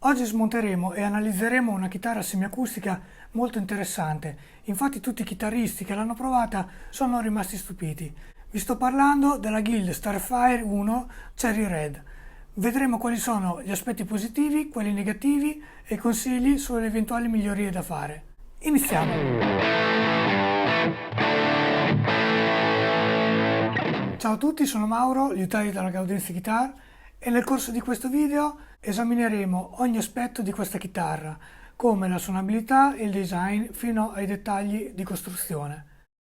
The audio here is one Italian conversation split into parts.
Oggi smonteremo e analizzeremo una chitarra semiacustica molto interessante. Infatti tutti i chitarristi che l'hanno provata sono rimasti stupiti. Vi sto parlando della Guild Starfire 1 Cherry Red. Vedremo quali sono gli aspetti positivi, quelli negativi e consigli sulle eventuali migliorie da fare. Iniziamo! Ciao a tutti, sono Mauro, liutaio della Gaudenzi Guitar, e nel corso di questo video esamineremo ogni aspetto di questa chitarra, come la suonabilità e il design fino ai dettagli di costruzione.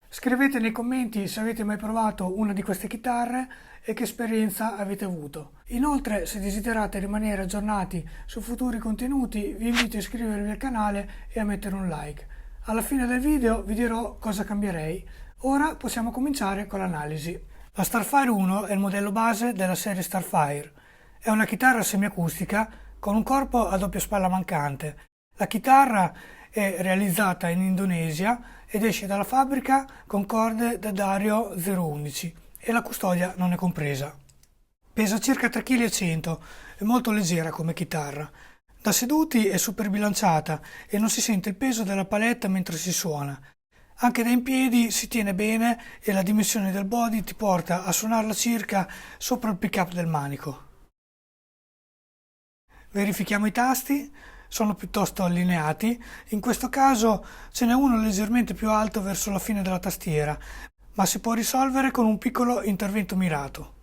Scrivete nei commenti se avete mai provato una di queste chitarre e che esperienza avete avuto. Inoltre, se desiderate rimanere aggiornati su futuri contenuti, vi invito a iscrivervi al canale e a mettere un like. Alla fine del video vi dirò cosa cambierei. Ora possiamo cominciare con l'analisi. La Starfire 1 è il modello base della serie Starfire. È una chitarra semiacustica con un corpo a doppia spalla mancante. La chitarra è realizzata in Indonesia ed esce dalla fabbrica con corde da Dario 011 e la custodia non è compresa. Pesa circa 3,1 kg, è molto leggera come chitarra. Da seduti è super bilanciata e non si sente il peso della paletta mentre si suona. Anche da in piedi si tiene bene e la dimensione del body ti porta a suonarla circa sopra il pick-up del manico. Verifichiamo i tasti, sono piuttosto allineati, in questo caso ce n'è uno leggermente più alto verso la fine della tastiera, ma si può risolvere con un piccolo intervento mirato.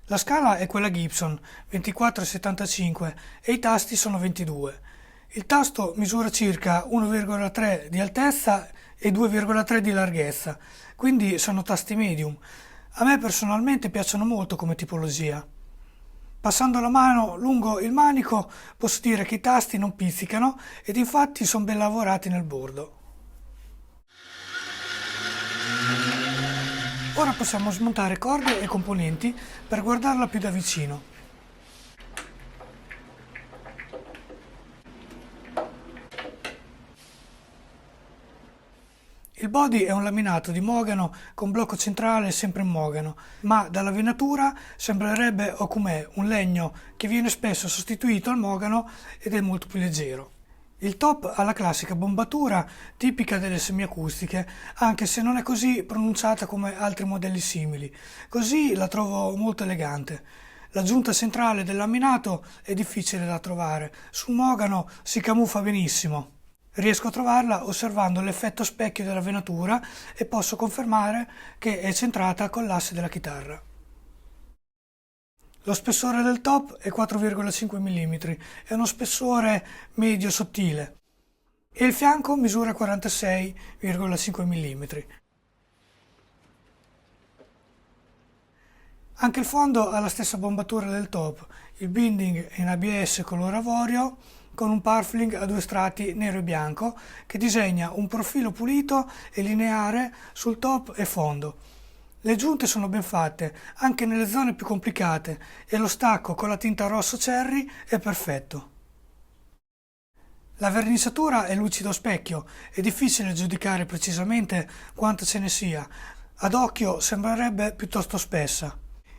La scala è quella Gibson, 24,75 e i tasti sono 22. Il tasto misura circa 1,3 di altezza e 2,3 di larghezza, quindi sono tasti medium. A me personalmente piacciono molto come tipologia. Passando la mano lungo il manico posso dire che i tasti non pizzicano ed infatti sono ben lavorati nel bordo. Ora possiamo smontare corde e componenti per guardarla più da vicino. Il body è un laminato di mogano con blocco centrale sempre in mogano, ma dalla venatura sembrerebbe Okumé, un legno che viene spesso sostituito al mogano ed è molto più leggero. Il top ha la classica bombatura tipica delle semiacustiche, anche se non è così pronunciata come altri modelli simili. Così la trovo molto elegante. La giunta centrale del laminato è difficile da trovare, sul mogano si camuffa benissimo. Riesco a trovarla osservando l'effetto specchio della venatura e posso confermare che è centrata con l'asse della chitarra. Lo spessore del top è 4,5 mm, è uno spessore medio sottile e il fianco misura 46,5 mm. Anche il fondo ha la stessa bombatura del top, il binding è in ABS color avorio con un purfling a due strati nero e bianco che disegna un profilo pulito e lineare sul top e fondo. Le giunte sono ben fatte, anche nelle zone più complicate, e lo stacco con la tinta rosso cherry è perfetto. La verniciatura è lucido specchio, è difficile giudicare precisamente quanto ce ne sia, ad occhio sembrerebbe piuttosto spessa.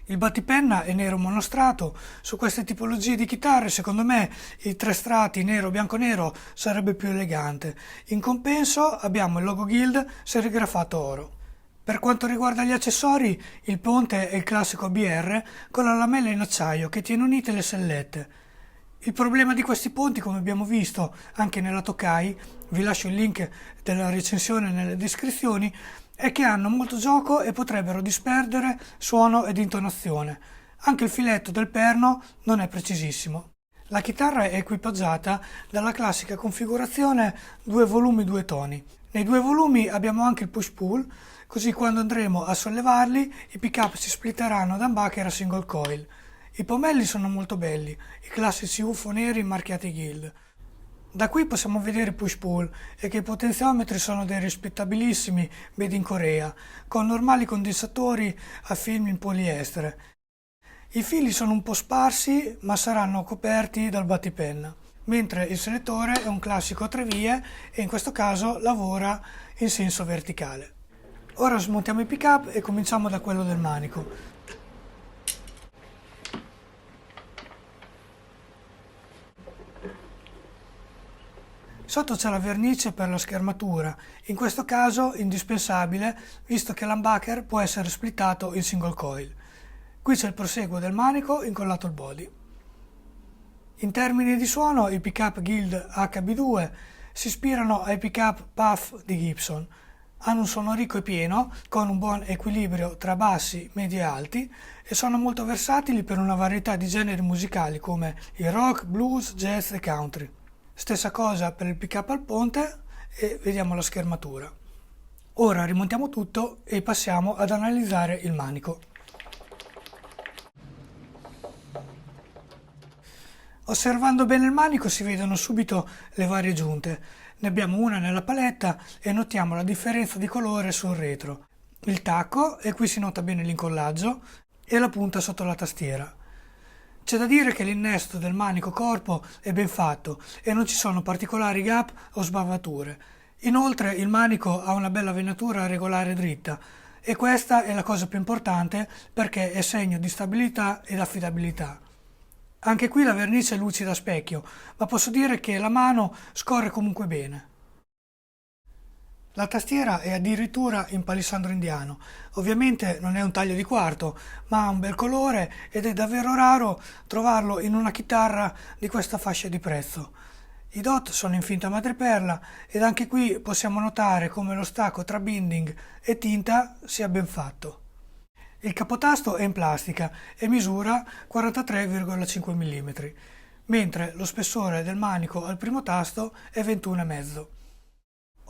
Il battipenna è nero monostrato, su queste tipologie di chitarre secondo me i tre strati nero bianco nero sarebbe più elegante. In compenso abbiamo il logo Guild serigrafato oro. Per quanto riguarda gli accessori, il ponte è il classico ABR con la lamella in acciaio che tiene unite le sellette. Il problema di questi ponti, come abbiamo visto anche nella Tokai, vi lascio il link della recensione nelle descrizioni, è che hanno molto gioco e potrebbero disperdere suono ed intonazione. Anche il filetto del perno non è precisissimo. La chitarra è equipaggiata dalla classica configurazione 2 volumi 2 toni. Nei 2 volumi abbiamo anche il push-pull, così quando andremo a sollevarli i pick-up si splitteranno da humbucker a single coil. I pomelli sono molto belli, i classici UFO neri marchiati Guild. Da qui possiamo vedere push-pull e che i potenziometri sono dei rispettabilissimi made in Corea, con normali condensatori a film in poliestere. I fili sono un po' sparsi ma saranno coperti dal battipenna, mentre il selettore è un classico a 3 vie e in questo caso lavora in senso verticale. Ora smontiamo i pick-up e cominciamo da quello del manico. Sotto c'è la vernice per la schermatura, in questo caso indispensabile visto che l'humbucker può essere splittato in single coil. Qui c'è il proseguo del manico incollato al body. In termini di suono i pickup Guild HB2 si ispirano ai pickup Puff di Gibson. Hanno un suono ricco e pieno, con un buon equilibrio tra bassi, medi e alti, e sono molto versatili per una varietà di generi musicali come il rock, blues, jazz e country. Stessa cosa per il pickup al ponte e vediamo la schermatura. Ora rimontiamo tutto e passiamo ad analizzare il manico. Osservando bene il manico si vedono subito le varie giunte. Ne abbiamo una nella paletta e notiamo la differenza di colore sul retro. Il tacco, e qui si nota bene l'incollaggio, e la punta sotto la tastiera. C'è da dire che l'innesto del manico corpo è ben fatto e non ci sono particolari gap o sbavature. Inoltre il manico ha una bella venatura regolare dritta e questa è la cosa più importante perché è segno di stabilità ed affidabilità. Anche qui la vernice è lucida a specchio, ma posso dire che la mano scorre comunque bene. La tastiera è addirittura in palissandro indiano. Ovviamente non è un taglio di quarto, ma ha un bel colore ed è davvero raro trovarlo in una chitarra di questa fascia di prezzo. I dot sono in finta madreperla ed anche qui possiamo notare come lo stacco tra binding e tinta sia ben fatto. Il capotasto è in plastica e misura 43,5 mm, mentre lo spessore del manico al primo tasto è 21,5 mm.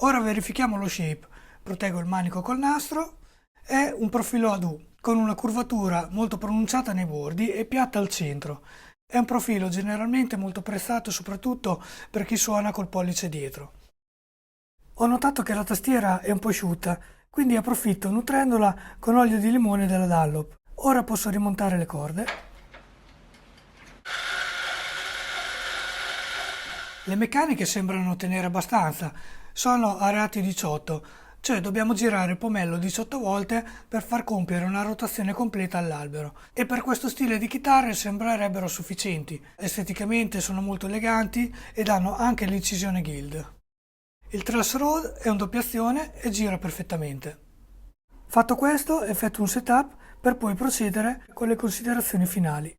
Ora verifichiamo lo shape. Proteggo il manico col nastro. È un profilo ad U, con una curvatura molto pronunciata nei bordi e piatta al centro. È un profilo generalmente molto apprezzato soprattutto per chi suona col pollice dietro. Ho notato che la tastiera è un po' asciutta, quindi approfitto nutrendola con olio di limone della Dunlop. Ora posso rimontare le corde. Le meccaniche sembrano tenere abbastanza, sono a rati 18, cioè dobbiamo girare il pomello 18 volte per far compiere una rotazione completa all'albero e per questo stile di chitarre sembrerebbero sufficienti. Esteticamente sono molto eleganti ed hanno anche l'incisione Guild. Il truss rod è un doppia azione e gira perfettamente. Fatto questo, effettuo un setup per poi procedere con le considerazioni finali.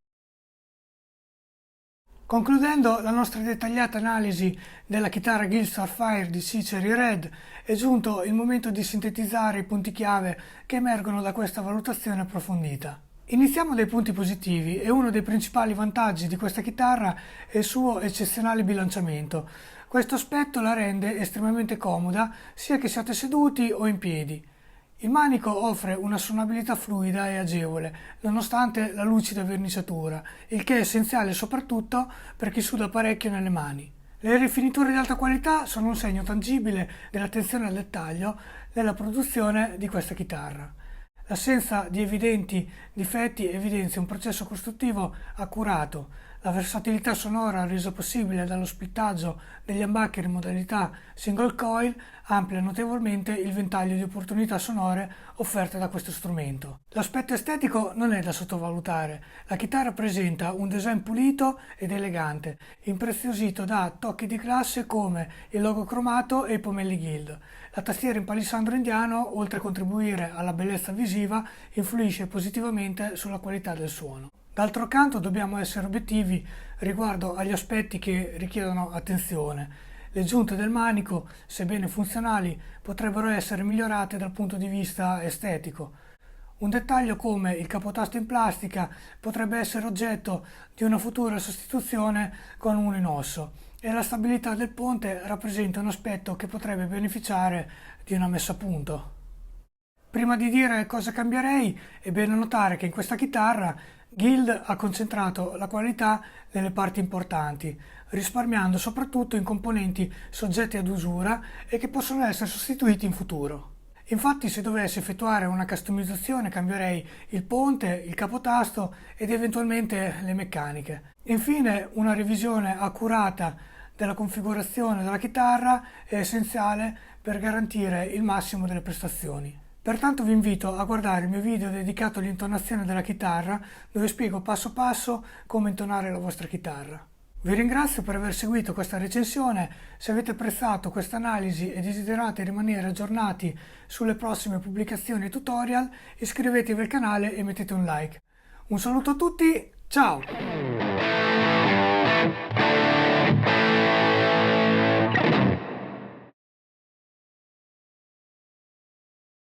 Concludendo la nostra dettagliata analisi della chitarra Guild Starfire di Cytherea Red, è giunto il momento di sintetizzare i punti chiave che emergono da questa valutazione approfondita. Iniziamo dai punti positivi e uno dei principali vantaggi di questa chitarra è il suo eccezionale bilanciamento. Questo aspetto la rende estremamente comoda sia che siate seduti o in piedi. Il manico offre una suonabilità fluida e agevole, nonostante la lucida verniciatura, il che è essenziale soprattutto per chi suda parecchio nelle mani. Le rifiniture di alta qualità sono un segno tangibile dell'attenzione al dettaglio nella produzione di questa chitarra. L'assenza di evidenti difetti evidenzia un processo costruttivo accurato. La versatilità sonora resa possibile dallo splittaggio degli humbucker in modalità single coil amplia notevolmente il ventaglio di opportunità sonore offerte da questo strumento. L'aspetto estetico non è da sottovalutare. La chitarra presenta un design pulito ed elegante, impreziosito da tocchi di classe come il logo cromato e i pomelli Guild. La tastiera in palissandro indiano, oltre a contribuire alla bellezza visiva, influisce positivamente sulla qualità del suono. D'altro canto dobbiamo essere obiettivi riguardo agli aspetti che richiedono attenzione. Le giunte del manico, sebbene funzionali, potrebbero essere migliorate dal punto di vista estetico. Un dettaglio come il capotasto in plastica potrebbe essere oggetto di una futura sostituzione con uno in osso e la stabilità del ponte rappresenta un aspetto che potrebbe beneficiare di una messa a punto. Prima di dire cosa cambierei, è bene notare che in questa chitarra Guild ha concentrato la qualità nelle parti importanti, risparmiando soprattutto in componenti soggetti ad usura e che possono essere sostituiti in futuro. Infatti, se dovessi effettuare una customizzazione cambierei il ponte, il capotasto ed eventualmente le meccaniche. Infine, una revisione accurata della configurazione della chitarra è essenziale per garantire il massimo delle prestazioni. Pertanto vi invito a guardare il mio video dedicato all'intonazione della chitarra, dove spiego passo passo come intonare la vostra chitarra. Vi ringrazio per aver seguito questa recensione. Se avete apprezzato questa analisi e desiderate rimanere aggiornati sulle prossime pubblicazioni e tutorial, iscrivetevi al canale e mettete un like. Un saluto a tutti, ciao!